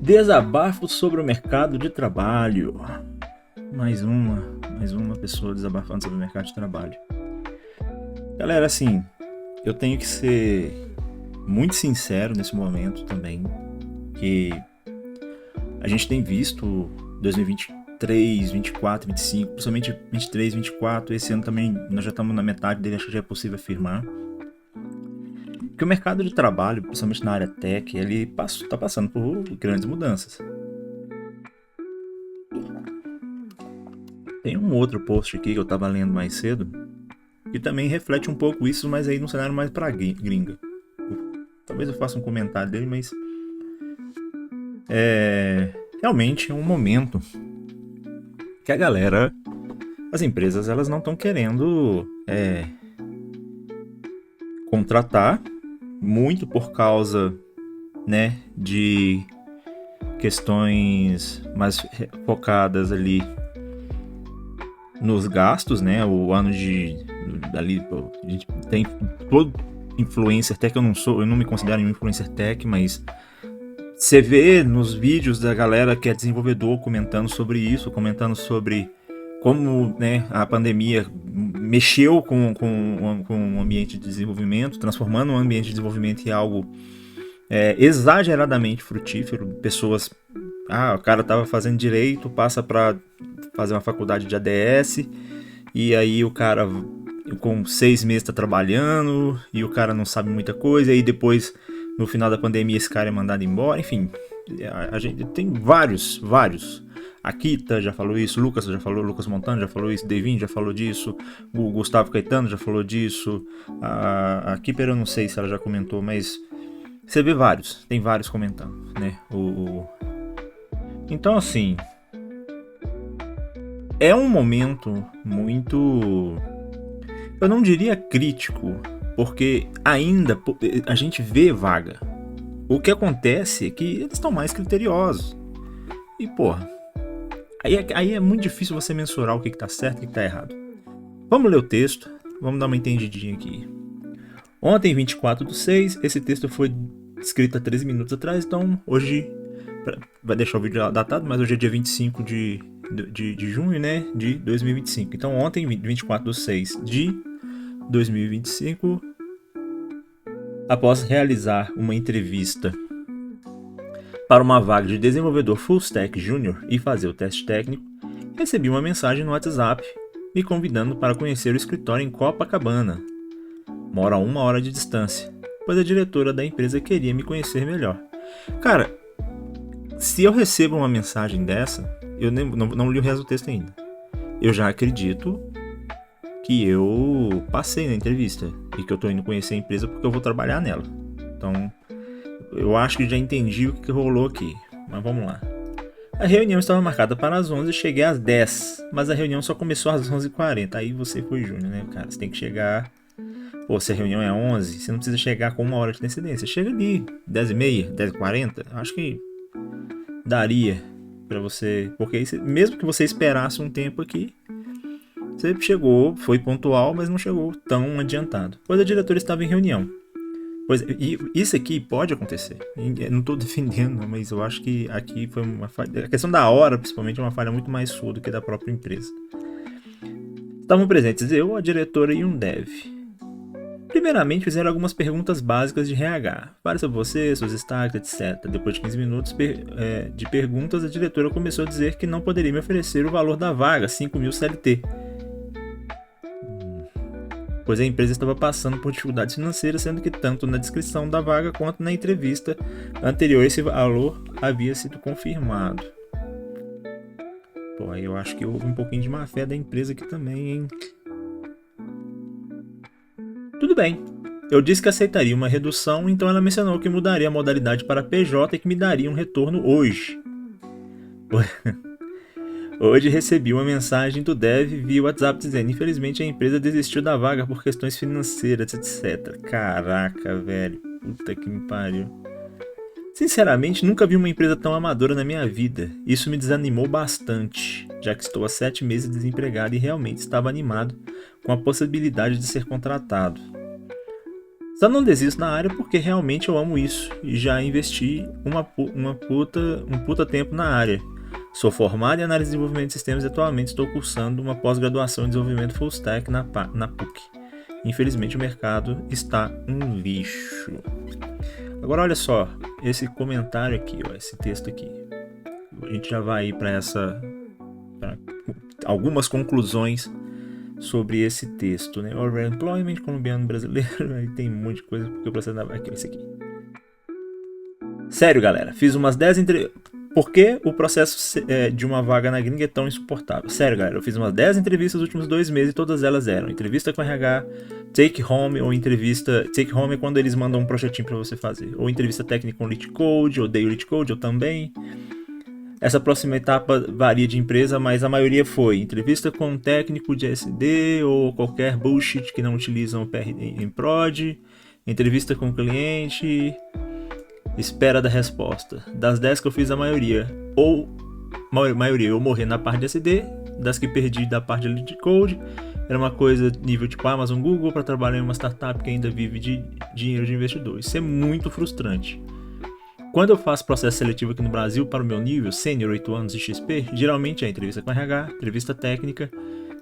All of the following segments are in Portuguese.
Desabafo sobre o mercado de trabalho. Mais uma pessoa desabafando sobre o mercado de trabalho. Galera, assim, eu tenho que ser muito sincero nesse momento também, que a gente tem visto 2023, 24, 25, principalmente 23, 24, esse ano também nós já estamos na metade dele, acho que já é possível afirmar, que o mercado de trabalho, principalmente na área tech, ele está passando por grandes mudanças. Tem um outro post aqui que eu estava lendo mais cedo, que também reflete um pouco isso, mas aí num cenário mais pra gringa. Talvez eu faça um comentário dele, mas realmente é um momento que a galera, as empresas, elas não estão querendo contratar muito por causa, né, de questões mais focadas ali nos gastos, né? O ano de ali a gente tem todo influencer tech, eu não me considero um influencer tech, mas você vê nos vídeos da galera que é desenvolvedor comentando sobre isso, comentando sobre como, né, a pandemia mexeu com o ambiente de desenvolvimento, transformando o ambiente de desenvolvimento em algo exageradamente frutífero. Pessoas, o cara tava fazendo direito, passa para fazer uma faculdade de ADS, e aí o cara com 6 meses tá trabalhando, e o cara não sabe muita coisa, e depois, no final da pandemia, esse cara é mandado embora. Enfim, a gente tem vários. A Kita já falou isso, Lucas Montano já falou isso, Devin já falou disso, o Gustavo Caetano já falou disso, a Kipper eu não sei se ela já comentou, mas você vê tem vários comentando, né? Então, assim, é um momento muito, eu não diria crítico, porque ainda a gente vê vaga. O que acontece é que eles estão mais criteriosos. E, porra, aí é muito difícil você mensurar o que tá certo e o que tá errado. Vamos ler o texto, vamos dar uma entendidinha aqui. Ontem, 24/6, esse texto foi escrito há 13 minutos atrás, então hoje, vai deixar o vídeo datado, mas hoje é dia 25 de junho, né, de 2025. Então ontem, 24/6 de 2025, após realizar uma entrevista para uma vaga de desenvolvedor full stack júnior e fazer o teste técnico, recebi uma mensagem no WhatsApp me convidando para conhecer o escritório em Copacabana. Moro a 1 hora de distância, pois a diretora da empresa queria me conhecer melhor. Cara, se eu recebo uma mensagem dessa, eu não li o resto do texto ainda. Eu já acredito que eu passei na entrevista e que eu tô indo conhecer a empresa porque eu vou trabalhar nela. Então, eu acho que já entendi o que rolou aqui, mas vamos lá. A reunião estava marcada para as 11 e cheguei às 10, mas a reunião só começou às 11h40. Aí você foi júnior, né, cara? Você tem que chegar... Pô, se a reunião é 11, você não precisa chegar com 1 hora de antecedência. Chega ali, 10h30, 10h40. Acho que daria pra você... Porque aí, mesmo que você esperasse um tempo aqui, você chegou, foi pontual, mas não chegou tão adiantado, pois a diretora estava em reunião. Pois, e isso aqui pode acontecer. Eu não estou defendendo, mas eu acho que aqui foi uma falha. A questão da hora, principalmente, é uma falha muito mais sua do que da própria empresa. Estavam presentes eu, a diretora e um dev. Primeiramente, fizeram algumas perguntas básicas de RH. Fale sobre você, seus destaques, etc. Depois de 15 minutos de perguntas, a diretora começou a dizer que não poderia me oferecer o valor da vaga, 5.000 CLT. Pois a empresa estava passando por dificuldades financeiras, sendo que tanto na descrição da vaga quanto na entrevista anterior esse valor havia sido confirmado. Pô, aí eu acho que houve um pouquinho de má fé da empresa aqui também, hein? Tudo bem. Eu disse que aceitaria uma redução, então ela mencionou que mudaria a modalidade para PJ e que me daria um retorno hoje. Hoje recebi uma mensagem do dev via WhatsApp dizendo: infelizmente a empresa desistiu da vaga por questões financeiras, etc. Caraca, velho. Puta que me pariu. Sinceramente, nunca vi uma empresa tão amadora na minha vida. Isso me desanimou bastante, já que estou há 7 meses desempregado e realmente estava animado com a possibilidade de ser contratado. Só não desisto na área porque realmente eu amo isso e já investi um puta tempo na área. Sou formado em análise e desenvolvimento de sistemas e atualmente estou cursando uma pós-graduação em desenvolvimento full stack na PUC. Infelizmente o mercado está um lixo. Agora olha só, esse comentário aqui, ó, esse texto aqui. A gente já vai para algumas conclusões sobre esse texto, né? O reemployment colombiano brasileiro, aí tem um monte de coisa porque o processo aqui, esse aqui. Sério, galera, fiz umas 10 entrevistas. Por que o processo de uma vaga na gringa é tão insuportável? Sério, galera, eu fiz umas 10 entrevistas nos últimos 2 meses e todas elas eram entrevista com RH, take home ou entrevista... Take home é quando eles mandam um projetinho pra você fazer. Ou entrevista técnica com Lead Code, ou Day Lead Code, ou também. Essa próxima etapa varia de empresa, mas a maioria foi entrevista com um técnico de SD ou qualquer bullshit que não utilizam o PR em prod, entrevista com o cliente, espera da resposta. Das 10 que eu fiz, a maioria eu morri na parte de SD, das que perdi da parte de Lead Code, era uma coisa nível tipo Amazon, Google, para trabalhar em uma startup que ainda vive de dinheiro de investidor. Isso é muito frustrante. Quando eu faço processo seletivo aqui no Brasil para o meu nível, sênior 8 anos e XP, geralmente é entrevista com RH, entrevista técnica,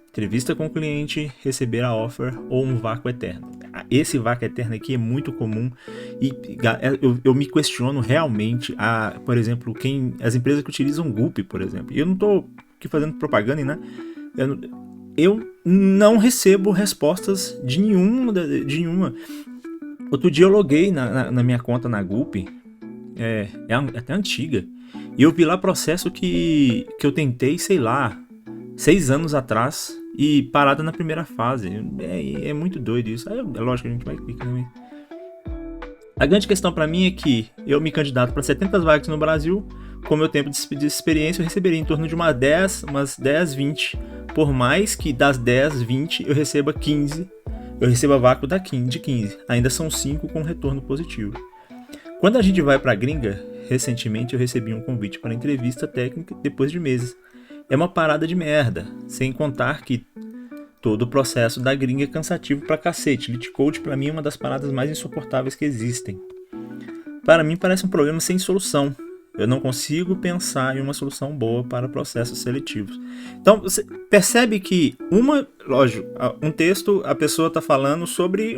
entrevista com o cliente, receber a offer ou um vácuo eterno. Esse vácuo eterno aqui é muito comum e eu me questiono realmente, por exemplo, as empresas que utilizam Gulp, por exemplo. Eu não estou aqui fazendo propaganda, né? Eu não recebo respostas de nenhuma. Outro dia eu loguei na minha conta na Gulp, é até antiga, e eu vi lá processo que eu tentei, sei lá, 6 anos atrás e parada na primeira fase. É muito doido isso. Aí, é lógico que a gente vai clicar também. A grande questão pra mim é que eu me candidato para 70 vagas no Brasil, com meu tempo de experiência eu receberia em torno de umas 10, 20. Por mais que das 10, 20 eu receba 15, eu receba vácuo de 15. Ainda são 5 com retorno positivo. Quando a gente vai pra gringa, recentemente eu recebi um convite para entrevista técnica depois de meses. É uma parada de merda, sem contar que todo o processo da gringa é cansativo pra cacete. Lead Code pra mim é uma das paradas mais insuportáveis que existem. Para mim parece um problema sem solução. Eu não consigo pensar em uma solução boa para processos seletivos. Então, você percebe que lógico, um texto, a pessoa está falando sobre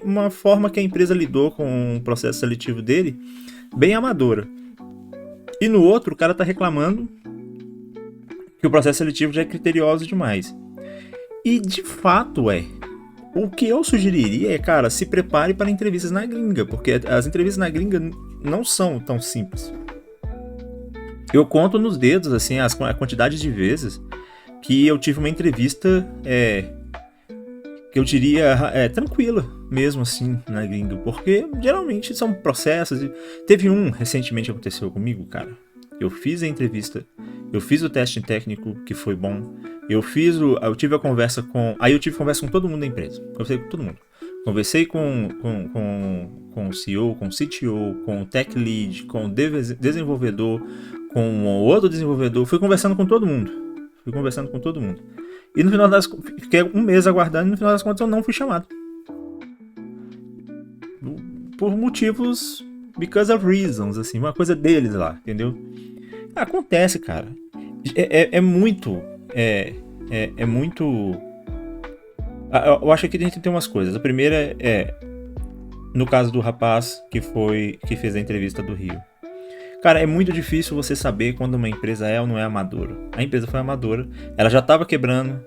uma forma que a empresa lidou com o processo seletivo dele, bem amadora. E no outro, o cara está reclamando que o processo seletivo já é criterioso demais. E de fato o que eu sugeriria é, cara, se prepare para entrevistas na gringa, porque as entrevistas na gringa não são tão simples. Eu conto nos dedos, assim, a quantidade de vezes que eu tive uma entrevista que eu diria tranquila mesmo, assim, na gringa, porque geralmente são processos. Teve recentemente que aconteceu comigo, cara. Eu fiz a entrevista, eu fiz o teste técnico, que foi bom. Eu tive a conversa com... Aí eu tive conversa com todo mundo da empresa. Conversei com todo mundo. Conversei com o CEO, com o CTO, com o Tech Lead, com o desenvolvedor, com o outro desenvolvedor. Fui conversando com todo mundo. E no final das contas, fiquei um mês aguardando e no final das contas eu não fui chamado. Por motivos... Because of reasons, assim. Uma coisa deles lá, entendeu? Acontece, cara. É muito... Eu acho que a gente tem que ter umas coisas. A primeira no caso do rapaz que fez a entrevista do Rio. Cara, é muito difícil você saber quando uma empresa é ou não é amadora. A empresa foi amadora, ela já estava quebrando.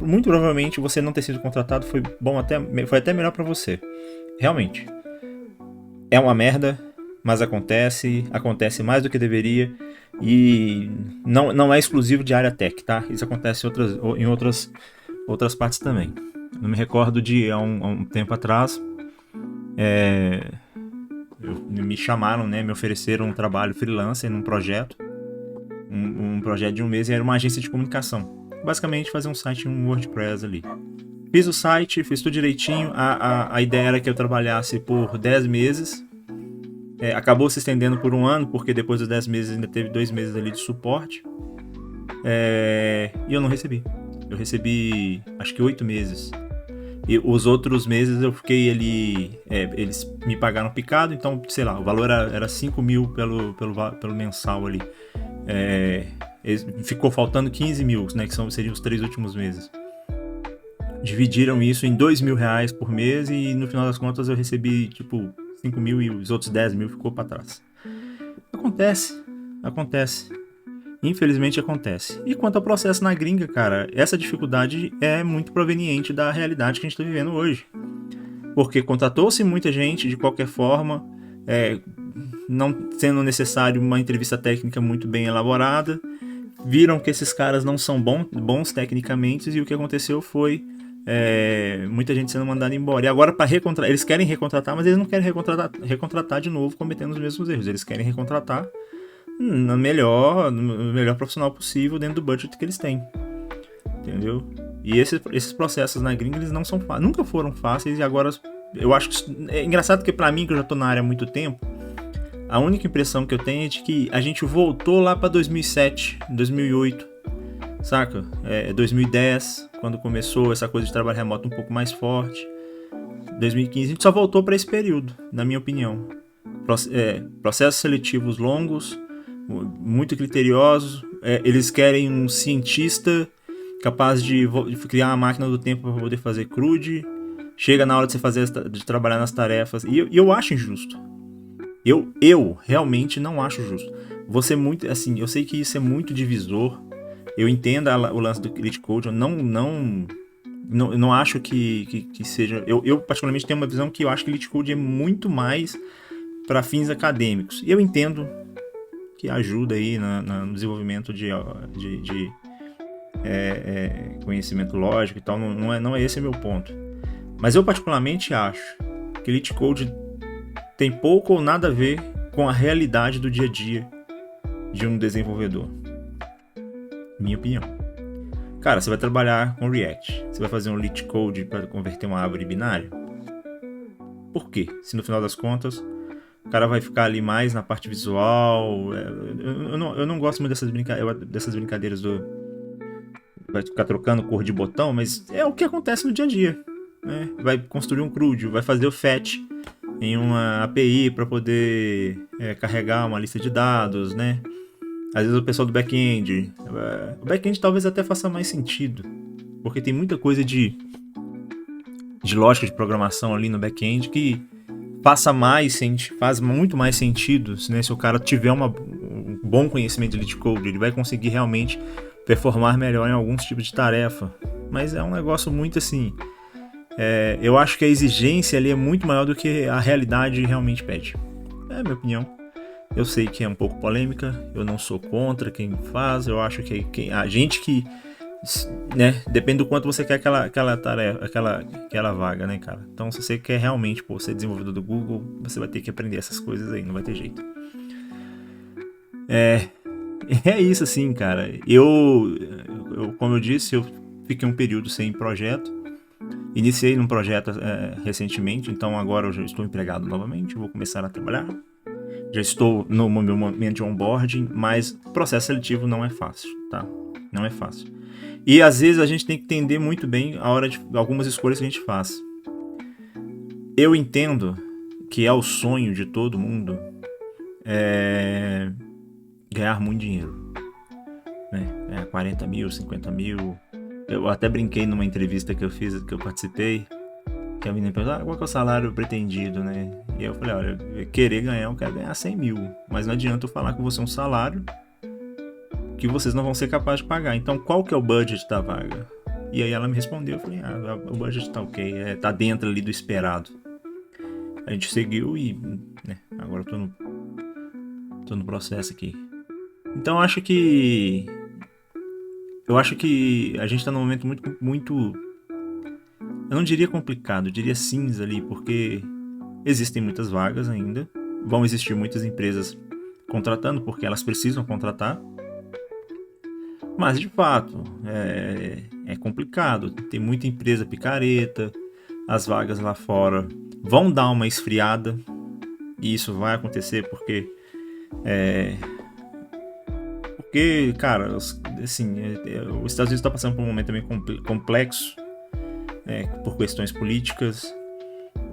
Muito provavelmente você não ter sido contratado foi até melhor para você. Realmente. É uma merda, mas acontece mais do que deveria. E não é exclusivo de área tech, tá? Isso acontece em outras partes também. Eu me recordo de há um tempo atrás, me chamaram, né? Me ofereceram um trabalho freelancer num projeto, um projeto de um mês, e era uma agência de comunicação. Basicamente fazer um site em um WordPress ali. Fiz o site, fiz tudo direitinho. A ideia era que eu trabalhasse por 10 meses. Acabou se estendendo por 1 ano, porque depois dos 10 meses ainda teve 2 meses ali de suporte. E eu não recebi. Eu recebi, acho que 8 meses. E os outros meses eu fiquei ali. Eles me pagaram picado, então, sei lá, o valor era 5 mil pelo mensal ali. Ficou faltando 15 mil, né? Que seriam os 3 últimos meses. Dividiram isso em 2 mil reais por mês e no final das contas eu recebi tipo 5 mil e os outros 10 mil ficou para trás. Acontece. Infelizmente acontece. E quanto ao processo na gringa, cara, essa dificuldade é muito proveniente da realidade que a gente está vivendo hoje. Porque contratou-se muita gente de qualquer forma, não sendo necessário uma entrevista técnica muito bem elaborada, viram que esses caras não são bons tecnicamente e o que aconteceu foi muita gente sendo mandada embora. E agora eles querem recontratar, mas eles não querem recontratar de novo cometendo os mesmos erros. Eles querem recontratar no melhor profissional possível dentro do budget que eles têm. Entendeu? E esses processos na gringa, eles não são nunca foram fáceis e agora eu acho que é engraçado porque pra mim, que eu já tô na área há muito tempo, a única impressão que eu tenho é de que a gente voltou lá pra 2007, 2008, saca? 2010, quando começou essa coisa de trabalho remoto um pouco mais forte. 2015, a gente só voltou pra esse período, na minha opinião. Processos seletivos longos, muito criteriosos. Eles querem um cientista capaz de criar uma máquina do tempo para poder fazer CRUD. Chega na hora de você de trabalhar nas tarefas. E eu acho injusto. Eu realmente não acho justo. Você muito, assim, eu sei que isso é muito divisor. Eu entendo o lance do Elite Code. Eu não acho que seja. Eu particularmente tenho uma visão que eu acho que Elite Code é muito mais para fins acadêmicos. E eu entendo que ajuda aí no desenvolvimento de conhecimento lógico e tal. Não é esse o meu ponto. Mas eu particularmente acho que Elite Code tem pouco ou nada a ver com a realidade do dia a dia de um desenvolvedor. Minha opinião. Cara, você vai trabalhar com React. Você vai fazer um Elite Code para converter uma árvore binária? Por quê? Se no final das contas o cara vai ficar ali mais na parte visual. Eu não gosto muito dessas brincadeiras vai ficar trocando cor de botão, mas é o que acontece no dia a dia. Né? Vai construir um CRUD, vai fazer o fetch em uma API para poder carregar uma lista de dados, né? Às vezes o pessoal do back-end. O back-end talvez até faça mais sentido, porque tem muita coisa de lógica de programação ali no back-end que faz muito mais sentido, né? Se o cara tiver um bom conhecimento de Elite Code, ele vai conseguir realmente performar melhor em alguns tipos de tarefa. Mas é um negócio muito assim. Eu acho que a exigência ali é muito maior do que a realidade realmente pede. É a minha opinião. Eu sei que é um pouco polêmica, eu não sou contra quem faz, eu acho que a gente que, né, depende do quanto você quer aquela tarefa, aquela vaga, né, cara. Então, se você quer realmente ser desenvolvedor do Google, você vai ter que aprender essas coisas aí, não vai ter jeito. É isso assim, cara. Como eu disse, eu fiquei um período sem projeto. Iniciei num projeto recentemente, então agora eu já estou empregado novamente, vou começar a trabalhar. Já estou no meu momento de onboarding, mas o processo seletivo não é fácil, tá? Não é fácil. E às vezes a gente tem que entender muito bem a hora de algumas escolhas que a gente faz. Eu entendo que é o sonho de todo mundo ganhar muito dinheiro. Né? 40 mil, 50 mil. Eu até brinquei numa entrevista que eu participei, que a menina perguntou, qual que é o salário pretendido, né? E eu falei, olha, eu quero ganhar 100 mil, mas não adianta eu falar com você um salário que vocês não vão ser capazes de pagar. Então, qual que é o budget da vaga? E aí ela me respondeu, eu falei, o budget tá ok, tá dentro ali do esperado. A gente seguiu e, né, agora eu tô no processo aqui. Então, eu acho que a gente tá num momento muito, eu não diria complicado, eu diria cinza ali, porque existem muitas vagas ainda, vão existir muitas empresas contratando, porque elas precisam contratar, mas de fato é complicado, tem muita empresa picareta, as vagas lá fora vão dar uma esfriada, e isso vai acontecer porque cara, assim, os Estados Unidos está passando por um momento também complexo, por questões políticas.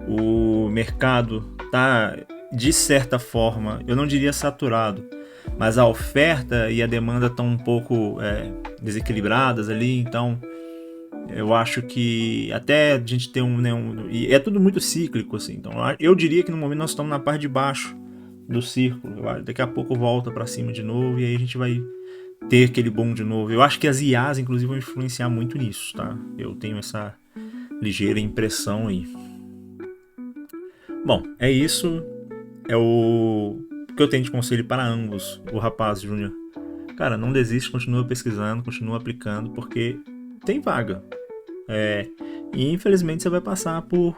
O mercado tá, de certa forma, eu não diria saturado, mas a oferta e a demanda estão um pouco desequilibradas ali, então eu acho que até a gente ter e é tudo muito cíclico, assim, então eu diria que no momento nós estamos na parte de baixo do círculo. Daqui a pouco volta para cima de novo e aí a gente vai ter aquele boom de novo. Eu acho que as IAs, inclusive, vão influenciar muito nisso, tá? Eu tenho essa ligeira impressão aí. Bom, é isso. É o que eu tenho de conselho para ambos, o rapaz Júnior. Cara, não desiste, continua pesquisando, continua aplicando, porque tem vaga. E infelizmente você vai passar por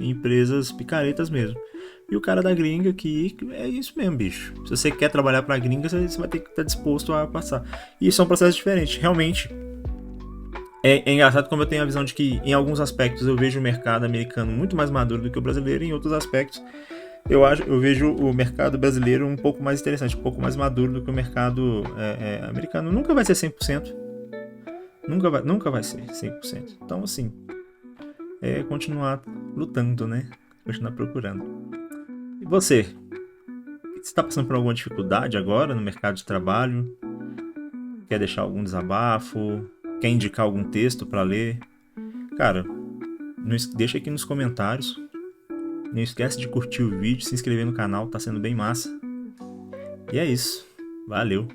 empresas picaretas mesmo. E o cara da gringa que é isso mesmo, bicho. Se você quer trabalhar pra gringa, você vai ter que estar disposto a passar. E isso é um processo diferente. Realmente, é engraçado como eu tenho a visão de que em alguns aspectos eu vejo o mercado americano muito mais maduro do que o brasileiro, e em outros aspectos eu vejo o mercado brasileiro um pouco mais interessante, um pouco mais maduro do que o mercado americano. Nunca vai ser 100%. Nunca vai ser 100%. Então, assim, continuar lutando, né? Continuar procurando. E você? Você está passando por alguma dificuldade agora no mercado de trabalho? Quer deixar algum desabafo? Quer indicar algum texto para ler? Cara, deixa aqui nos comentários. Não esquece de curtir o vídeo, se inscrever no canal, tá sendo bem massa. E é isso. Valeu!